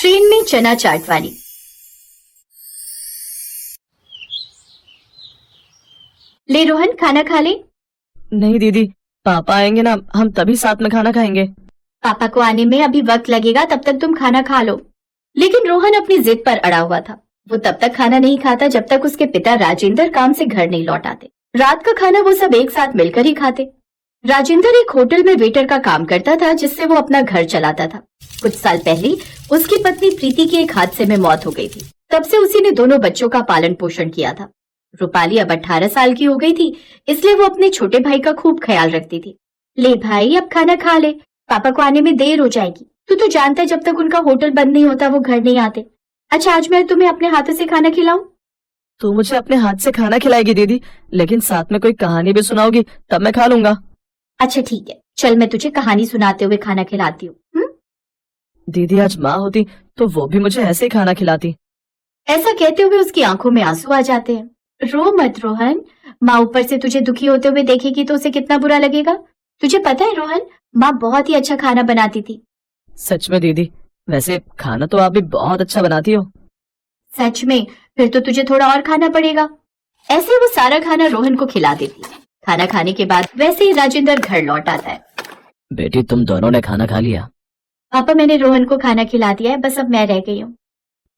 Train में चना चाट वाली। ले रोहन, खाना खा ले। नहीं दीदी, पापा आएंगे ना, हम तभी साथ में खाना खाएंगे। पापा को आने में अभी वक्त लगेगा, तब तक तुम खाना खा लो। लेकिन रोहन अपनी जिद पर अड़ा हुआ था। वो तब तक खाना नहीं खाता जब तक उसके पिता राजेंद्र काम से घर नहीं लौट आते। रात का खाना वो सब एक साथ मिलकर ही खाते। राजेंद्र एक होटल में वेटर का काम करता था, जिससे वो अपना घर चलाता था। कुछ साल पहले उसकी पत्नी प्रीति की एक हादसे में मौत हो गई थी। तब से उसी ने दोनों बच्चों का पालन पोषण किया था। रूपाली अब 18 साल की हो गई थी, इसलिए वो अपने छोटे भाई का खूब ख्याल रखती थी। ले भाई, अब खाना खा ले, पापा को आने में देर हो जाएगी। तू तो जानता है जब तक उनका होटल बंद नहीं होता वो घर नहीं आते। अच्छा, आज मैं तुम्हें अपने हाथों से खाना खिलाऊं? तू मुझे अपने हाथ से खाना खिलाएगी दीदी, लेकिन साथ में कोई कहानी भी सुनाओगी तब मैं खा लूंगा। अच्छा ठीक है, चल मैं तुझे कहानी सुनाते हुए खाना खिलाती हूँ। दीदी आज माँ होती तो वो भी मुझे ऐसे ही खाना खिलाती। ऐसा कहते हुए उसकी आंखों में आंसू आ जाते हैं। रो मत रोहन, माँ ऊपर से तुझे दुखी होते हुए देखेगी तो उसे कितना बुरा लगेगा। तुझे पता है रोहन, माँ बहुत ही अच्छा खाना बनाती थी। सच में दीदी? वैसे खाना तो आप भी बहुत अच्छा बनाती हो। सच में? फिर तो तुझे थोड़ा और खाना पड़ेगा। ऐसे वो सारा खाना रोहन को खिला देती। खाना खाने के बाद वैसे ही राजेंद्र घर लौट आता है। बेटी, तुम दोनों ने खाना खा लिया? पापा, मैंने रोहन को खाना खिला दिया है, बस अब मैं रह गई हूँ।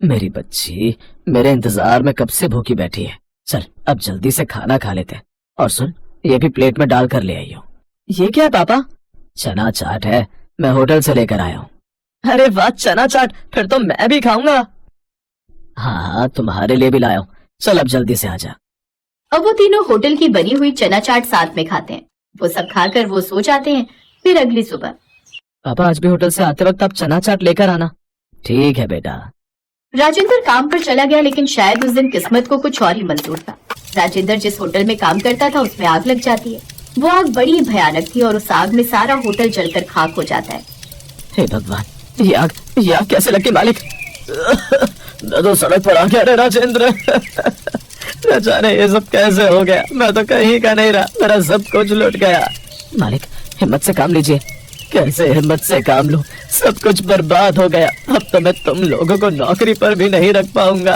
मेरी बच्ची मेरे इंतजार में कब से भूखी बैठी है। चल अब जल्दी से खाना खा लेते हैं। और सुन, ये भी प्लेट में डाल कर ले आई हो। ये क्या है पापा? चना चाट है, मैं होटल से लेकर आया हूँ। अरे वाह, चना चाट, फिर तो मैं भी खाऊंगा। हाँ, तुम्हारे लिए भी लाया हूँ। चल अब जल्दी से आजा। अब वो तीनों होटल की बनी हुई चना चाट साथ में खाते हैं। वो सब खाकर वो सो जाते हैं। फिर अगली सुबह, पापा आज भी होटल से आते वक्त आप चना चाट लेकर आना। ठीक है बेटा। राजेंद्र काम पर चला गया, लेकिन शायद उस दिन किस्मत को कुछ और ही मंजूर था। राजेंद्र जिस होटल में काम करता था उसमें आग लग जाती है। वो आग बड़ी ही भयानक थी और उस आग में सारा होटल जलकर खाक हो जाता है। हे भगवान, ये आग कैसे लगी मालिक? मैं तो सड़क पर आ गया रे राजेंद्र। न जाने ये सब कैसे हो गया, मैं तो कहीं का नहीं रहा, मेरा सब कुछ लुट गया। मालिक हिम्मत से काम लीजिए। कैसे हिम्मत से काम लूं, सब कुछ बर्बाद हो गया। अब तो मैं तुम लोगों को नौकरी पर भी नहीं रख पाऊंगा।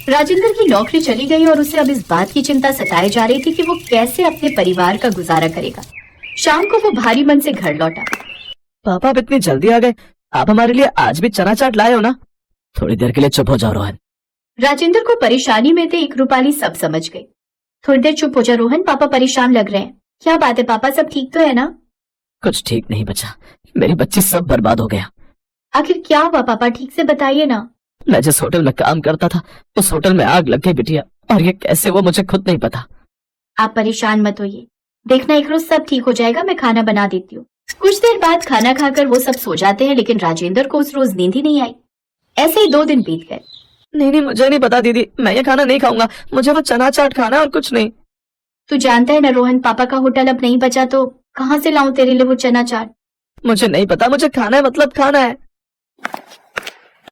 राजेंद्र की नौकरी चली गई और उसे अब इस बात की चिंता सताई जा रही थी कि वो कैसे अपने परिवार का गुजारा करेगा। शाम को वो भारी मन से घर लौटा। पापा आप इतनी जल्दी आ गए, आप हमारे लिए आज भी चना चाट लाए हो ना? थोड़ी देर के लिए चुप हो जाओ रोहन। राजेंद्र को परेशानी में थे एक रूपाली सब समझ गई। थोड़ी देर चुप हो जा रोहन, पापा परेशान लग रहे हैं। क्या बात है पापा, सब ठीक तो है ना? कुछ ठीक नहीं बचा, मेरी बच्ची सब बर्बाद हो गया। आखिर क्या हुआ पापा, ठीक से बताइए ना। मैं जिस होटल में काम करता था उस होटल में आग लग गई बिटिया, और ये कैसे वो मुझे खुद नहीं पता। आप परेशान मत होइए, देखना एक रोज सब ठीक हो जाएगा, मैं खाना बना देती हूँ। कुछ देर बाद खाना खाकर वो सब सो जाते हैं, लेकिन राजेंद्र को उस रोज नींद ही नहीं आई। ऐसे ही 2 दिन बीत गए। नहीं, मुझे नहीं पता दीदी, मैं ये खाना नहीं खाऊंगा, मुझे वो चना चाट खाना है और कुछ नहीं। तू जानता है ना रोहन, पापा का होटल अब नहीं बचा तो कहाँ से लाऊं तेरे लिए वो चना चाट? मुझे नहीं पता, मुझे खाना है मतलब खाना है।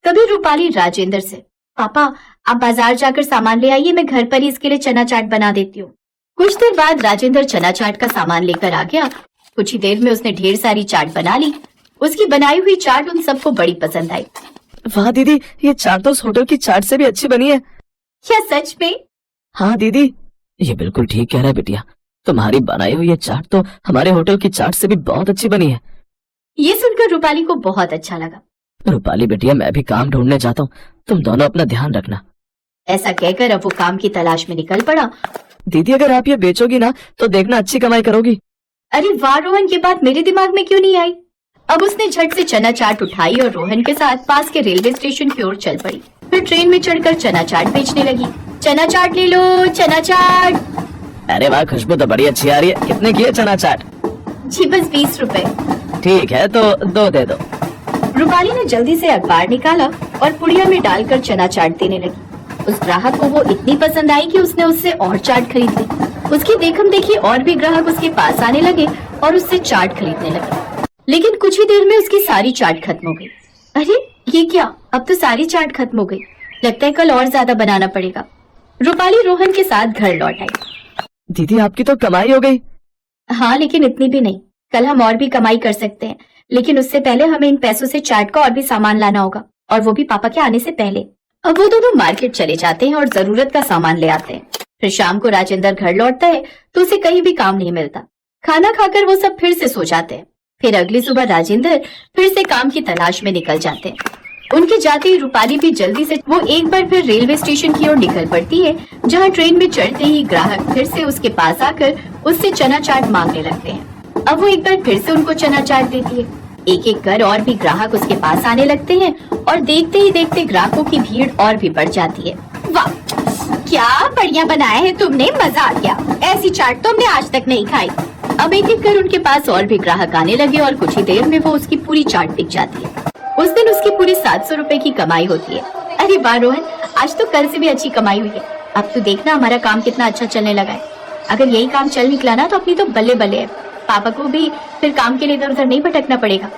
तभी रूपाली राजेंद्र से, पापा आप बाजार जाकर सामान ले आइए, मैं घर पर ही इसके लिए चना चाट बना देती हूँ। कुछ देर बाद राजेंद्र चना चाट का सामान लेकर आ गया। कुछ ही देर में उसने ढेर सारी चाट बना ली। उसकी बनाई हुई चाट उन सबको बड़ी पसंद आई। वाह दीदी, ये चाट तो उस होटल की चाट से भी अच्छी बनी है। क्या सच में? हाँ दीदी, ये बिल्कुल ठीक कह रहा है बिटिया, तुम्हारी बनाई हुई ये चाट तो हमारे होटल की चाट से भी बहुत अच्छी बनी है। ये सुनकर रूपाली को बहुत अच्छा लगा। रूपाली बेटिया, मैं भी काम ढूंढने जाता हूँ, तुम दोनों अपना ध्यान रखना। ऐसा कहकर अब वो काम की तलाश में निकल पड़ा। दीदी अगर आप ये बेचोगी ना तो देखना अच्छी कमाई करोगी। अरे वाह रोहन, ये बात मेरे दिमाग में क्यों नहीं आई? अब उसने झट से चना चाट उठाई और रोहन के साथ पास के रेलवे स्टेशन की ओर चल पड़ी। फिर ट्रेन में चढ़कर चना चाट बेचने लगी। चना चाट ले लो, चना चाट। अरे वाह, खुशबू तो बड़ी अच्छी आ रही है। कितने की है चना चाट? जी बस 20 रुपए। ठीक है तो 2 दे दो। रूपाली ने जल्दी से अखबार निकाला और पुड़िया में डालकर चना चाट देने लगी। उस ग्राहक को वो इतनी पसंद आई कि उसने उससे और चाट खरीद ली। उसकी देखम देखी और भी ग्राहक उसके पास आने लगे और उससे चाट खरीदने लगे। लेकिन कुछ ही देर में उसकी सारी चाट खत्म हो गई। अरे ये क्या, अब तो सारी चाट खत्म हो गई। लगता है कल और ज्यादा बनाना पड़ेगा। रूपाली रोहन के साथ घर लौट आई। दीदी आपकी तो कमाई हो गई। हाँ, लेकिन इतनी भी नहीं, कल हम और भी कमाई कर सकते हैं। लेकिन उससे पहले हमें इन पैसों से चाट का और भी सामान लाना होगा, और वो भी पापा के आने से पहले। अब वो दोनों मार्केट चले जाते हैं और जरूरत का सामान ले आते हैं। फिर शाम को राजेंद्र घर लौटता है तो उसे कहीं भी काम नहीं मिलता। खाना खाकर वो सब फिर से सो जाते हैं। फिर अगली सुबह राजेंद्र फिर से काम की तलाश में निकल जाते हैं। उनके जाते ही रूपाली भी जल्दी से वो एक बार फिर रेलवे स्टेशन की ओर निकल पड़ती है, जहाँ ट्रेन में चढ़ते ही ग्राहक फिर से उसके पास आकर उससे चना चाट मांगने लगते हैं। अब वो एक बार फिर से उनको चना चाट देती है। एक एक कर और भी ग्राहक उसके पास आने लगते हैं और देखते ही देखते ग्राहकों की भीड़ और भी बढ़ जाती है। वाह, क्या बढ़िया बनाया है तुमने, मजा आ गया, ऐसी चाट तो हमने आज तक नहीं खाई। अब एक एक कर उनके पास और भी ग्राहक आने लगे और कुछ ही देर में वो उसकी पूरी चाट बिक जाती है। उस दिन उसकी पूरी 700 रुपए की कमाई होती है। अरे वाह रोहन, आज तो कल से भी अच्छी कमाई हुई है। अब तो देखना हमारा काम कितना अच्छा चलने लगा है। अगर यही काम चल निकला ना तो अपनी तो बल्ले बल्ले है। पापा को भी फिर काम के लिए इधर उधर नहीं भटकना पड़ेगा।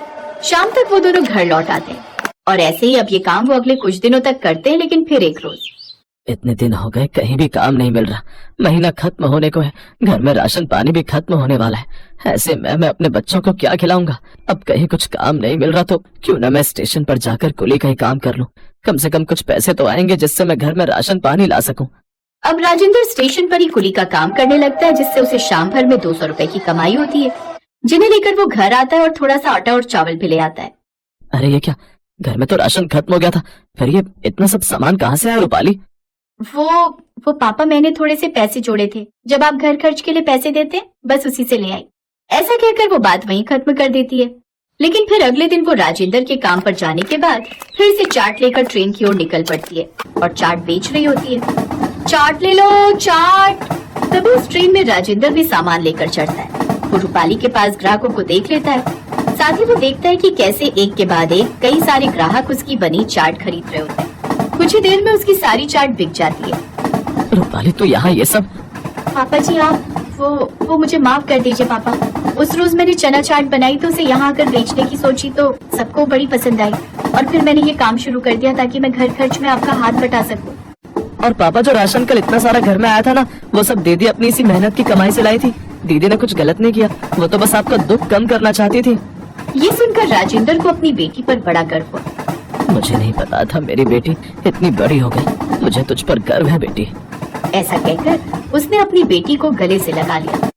शाम तक वो दोनों घर लौट आते हैं और ऐसे ही अब ये काम वो अगले कुछ दिनों तक करते हैं। लेकिन फिर एक रोज, इतने दिन हो गए कहीं भी काम नहीं मिल रहा, महीना खत्म होने को है, घर में राशन पानी भी खत्म होने वाला है। ऐसे में मैं अपने बच्चों को क्या खिलाऊंगा? अब कहीं कुछ काम नहीं मिल रहा तो क्यों न मैं स्टेशन पर जाकर कुली का ही काम कर लूं। कम से कम कुछ पैसे तो आएंगे जिससे मैं घर में राशन पानी ला सकूं। अब राजेंद्र स्टेशन पर ही कुली का काम करने लगता है, जिससे उसे शाम भर में 200 रुपए की कमाई होती है, जिन्हें लेकर वो घर आता है और थोड़ा सा आटा और चावल भी ले आता है। अरे ये क्या, घर में तो राशन खत्म हो गया था, फिर ये इतना सब सामान कहाँ से आया रूपाली? वो पापा, मैंने थोड़े से पैसे जोड़े थे, जब आप घर खर्च के लिए पैसे देते बस उसी से ले आई। ऐसा कहकर वो बात वहीं खत्म कर देती है। लेकिन फिर अगले दिन वो राजेंद्र के काम पर जाने के बाद फिर से चाट लेकर ट्रेन की ओर निकल पड़ती है और चाट बेच रही होती है। चाट ले लो, चाट। तभी उस ट्रेन में राजेंद्र भी सामान लेकर चढ़ता है। वो रूपाली के पास ग्राहकों को देख लेता है, साथ ही वो देखता है कि कैसे एक के बाद एक कई सारे ग्राहक उसकी बनी चाट खरीद रहे होते हैं। कुछ ही देर में उसकी सारी चाट बिक जाती है। रूपाली तो यहाँ ये सब? पापा जी आप वो मुझे माफ कर दीजिए पापा। उस रोज मैंने चना चाट बनाई तो उसे यहाँ आकर बेचने की सोची तो सबको बड़ी पसंद आई और फिर मैंने ये काम शुरू कर दिया ताकि मैं घर खर्च में आपका हाथ बटा सकूं। और पापा, जो राशन कल इतना सारा घर में आया था ना, वो सब दीदी अपनी इसी मेहनत की कमाई से लाई थी। दीदी ने कुछ गलत नहीं किया, वो तो बस आपका दुख कम करना चाहती थी। ये सुनकर राजेंद्र को अपनी बेटी पर बड़ा गर्व हुआ। मुझे नहीं पता था मेरी बेटी इतनी बड़ी हो गई। मुझे तुझ पर गर्व है बेटी। ऐसा कहकर उसने अपनी बेटी को गले से लगा लिया।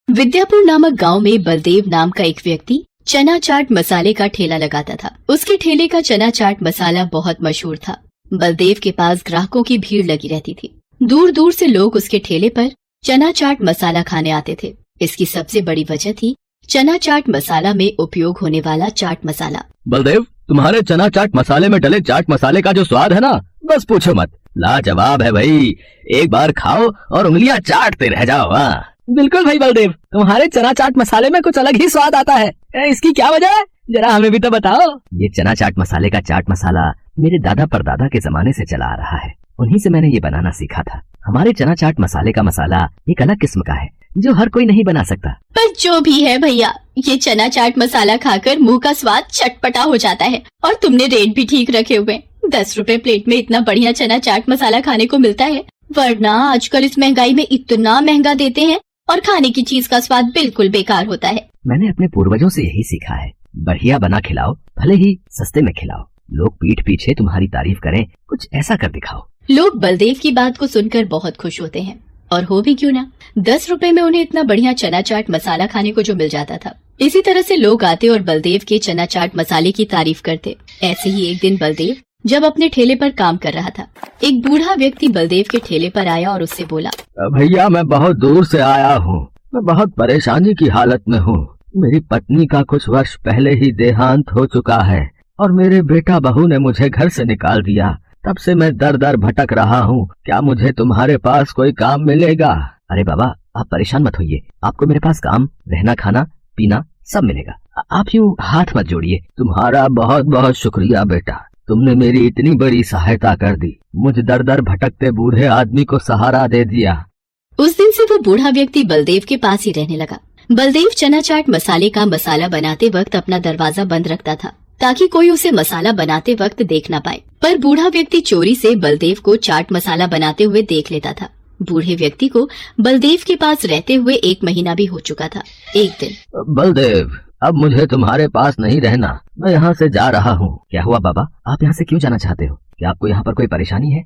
विद्यापुर नामक गांव में बलदेव नाम का एक व्यक्ति चना चाट मसाले का ठेला लगाता था। उसके ठेले का चना चाट मसाला बहुत मशहूर था। बलदेव के पास ग्राहकों की भीड़ लगी रहती थी। दूर दूर से लोग उसके ठेले पर चना चाट मसाला खाने आते थे। इसकी सबसे बड़ी वजह थी चना चाट मसाला में उपयोग होने वाला चाट मसाला। बलदेव, तुम्हारे चना चाट मसाले में डले चाट मसाले का जो स्वाद है ना, बस पूछो मत, लाजवाब है भाई। एक बार खाओ और उंगलियां चाटते रह जाओ। बिल्कुल भाई बलदेव, तुम्हारे चना चाट मसाले में कुछ अलग ही स्वाद आता है। इसकी क्या वजह है, जरा हमें भी तो बताओ। ये चना चाट मसाले का चाट मसाला मेरे दादा परदादा के जमाने से चला आ रहा है। उन्हीं से मैंने ये बनाना सीखा था। हमारे चना चाट मसाले का मसाला एक अलग किस्म का है जो हर कोई नहीं बना सकता। पर जो भी है भैया, ये चना चाट मसाला खाकर मुंह का स्वाद चटपटा हो जाता है और तुमने रेट भी ठीक रखे हुए। 10 रुपए प्लेट में इतना बढ़िया चना चाट मसाला खाने को मिलता है, वरना आजकल इस महंगाई में इतना महंगा देते हैं और खाने की चीज का स्वाद बिल्कुल बेकार होता है। मैंने अपने पूर्वजों से यही सीखा है, बढ़िया बना खिलाओ, भले ही सस्ते में खिलाओ। लोग पीठ पीछे तुम्हारी तारीफ करें, कुछ ऐसा कर दिखाओ। लोग बलदेव की बात को सुनकर बहुत खुश होते हैं, और हो भी क्यों ना, 10 रुपए में उन्हें इतना बढ़िया चना चाट मसाला खाने को जो मिल जाता था। इसी तरह से लोग आते और बलदेव के चना चाट मसाले की तारीफ करते। ऐसे ही एक दिन बलदेव जब अपने ठेले पर काम कर रहा था, एक बूढ़ा व्यक्ति बलदेव के ठेले पर आया और उससे बोला, भैया मैं बहुत दूर से आया हूँ, मैं बहुत परेशानी की हालत में हूँ। मेरी पत्नी का कुछ वर्ष पहले ही देहांत हो चुका है और मेरे बेटा बहू ने मुझे घर से निकाल दिया। तब से मैं दर दर भटक रहा हूँ। क्या मुझे तुम्हारे पास कोई काम मिलेगा? अरे बाबा, आप परेशान मत होइए, आपको मेरे पास काम, रहना, खाना, पीना सब मिलेगा। आप यूँ हाथ मत जोड़िए। तुम्हारा बहुत बहुत शुक्रिया बेटा, तुमने मेरी इतनी बड़ी सहायता कर दी। मुझ दर दर भटकते बूढ़े आदमी को सहारा दे दिया। उस दिन से वो बूढ़ा व्यक्ति बलदेव के पास ही रहने लगा। बलदेव चना चाट मसाले का मसाला बनाते वक्त अपना दरवाजा बंद रखता था ताकि कोई उसे मसाला बनाते वक्त देख न पाए। पर बूढ़ा व्यक्ति चोरी से बलदेव को चाट मसाला बनाते हुए देख लेता था बूढ़े व्यक्ति को बलदेव के पास रहते हुए 1 महीना भी हो चुका था। एक दिन बलदेव, अब मुझे तुम्हारे पास नहीं रहना, मैं यहाँ से जा रहा हूँ। क्या हुआ बाबा, आप यहाँ से क्यों जाना चाहते हो? क्या आपको यहाँ पर कोई परेशानी है?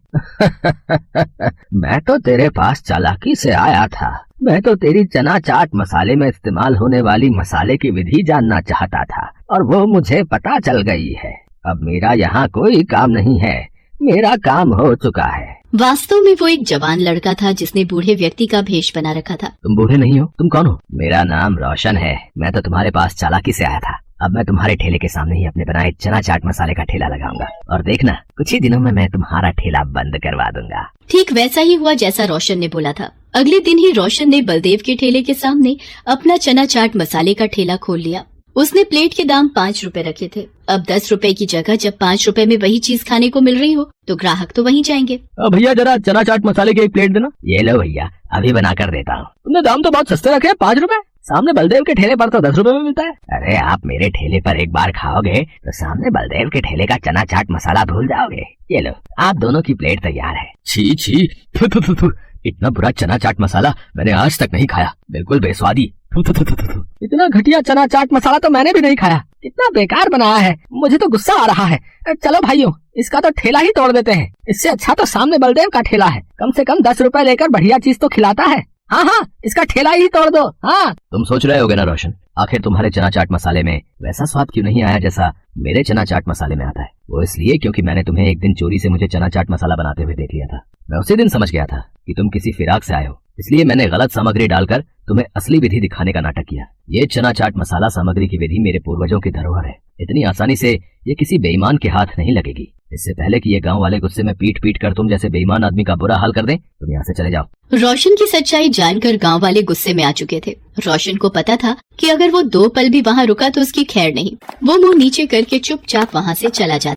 मैं तो तेरे पास चालाकी से आया था। मैं तो तेरी चना चाट मसाले में इस्तेमाल होने वाली मसाले की विधि जानना चाहता था और वो मुझे पता चल गई है। अब मेरा यहाँ कोई काम नहीं है, मेरा काम हो चुका है। वास्तव में वो एक जवान लड़का था जिसने बूढ़े व्यक्ति का भेष बना रखा था। तुम बूढ़े नहीं हो, तुम कौन हो? मेरा नाम रोशन है। मैं तो तुम्हारे पास चालाकी से आया था। अब मैं तुम्हारे ठेले के सामने ही अपने बनाए चना चाट मसाले का ठेला लगाऊंगा और देखना कुछ ही दिनों में मैं तुम्हारा ठेला बंद करवा दूंगा। ठीक वैसा ही हुआ जैसा रोशन ने बोला था। अगले दिन ही रोशन ने बलदेव के ठेले के सामने अपना चना चाट मसाले का ठेला खोल लिया। उसने प्लेट के दाम 5 रुपए रखे थे। अब 10 रुपए की जगह जब 5 रुपए में वही चीज खाने को मिल रही हो तो ग्राहक तो वहीं जाएंगे। भैया जरा चना चाट मसाले की एक प्लेट देना। ये लो भैया, अभी बना कर देता हूँ। तुमने दाम तो बहुत सस्ते रखे हैं, 5 रुपए। सामने बलदेव के ठेले पर तो 10 रुपए में मिलता है। अरे आप मेरे ठेले पर एक बार खाओगे तो सामने बलदेव के ठेले का चना चाट मसाला भूल जाओगे। ये लो, आप दोनों की प्लेट तैयार है। छी छी, थु थु थु थु। इतना बुरा चना चाट मसाला मैंने आज तक नहीं खाया, बिल्कुल बेस्वादी। थु थु थु थु थु। इतना घटिया चना चाट मसाला तो मैंने भी नहीं खाया, कितना बेकार बनाया है। मुझे तो गुस्सा आ रहा है। चलो भाइयों, इसका तो ठेला ही तोड़ देते हैं। इससे अच्छा तो सामने बलदेव का ठेला है, कम से कम 10 रुपए लेकर बढ़िया चीज तो खिलाता है। हाँ हाँ, इसका ठेला ही तोड़ दो। हाँ, तुम सोच रहे होगे ना रोशन, आखिर तुम्हारे चना चाट मसाले में वैसा स्वाद क्यों नहीं आया जैसा मेरे चना चाट मसाले में आता है? वो इसलिए क्योंकि मैंने तुम्हें एक दिन चोरी से मुझे चना चाट मसाला बनाते हुए देख लिया था। मैं उसी दिन समझ गया था कि तुम किसी फिराक से आए हो, इसलिए मैंने गलत सामग्री डालकर तुम्हें असली विधि दिखाने का नाटक किया। ये चना चाट मसाला सामग्री की विधि मेरे पूर्वजों की धरोहर है। इतनी आसानी से ये किसी बेईमान के हाथ नहीं लगेगी। इससे पहले कि ये गांव वाले गुस्से में पीट पीट कर तुम जैसे बेईमान आदमी का बुरा हाल कर दें, तुम यहाँ से चले जाओ। रोशन की सच्चाई जानकर गांव वाले गुस्से में आ चुके थे। रोशन को पता था कि अगर वो 2 पल भी वहाँ रुका तो उसकी खैर नहीं। वो मुंह नीचे करके चुपचाप वहाँ से चला जाता।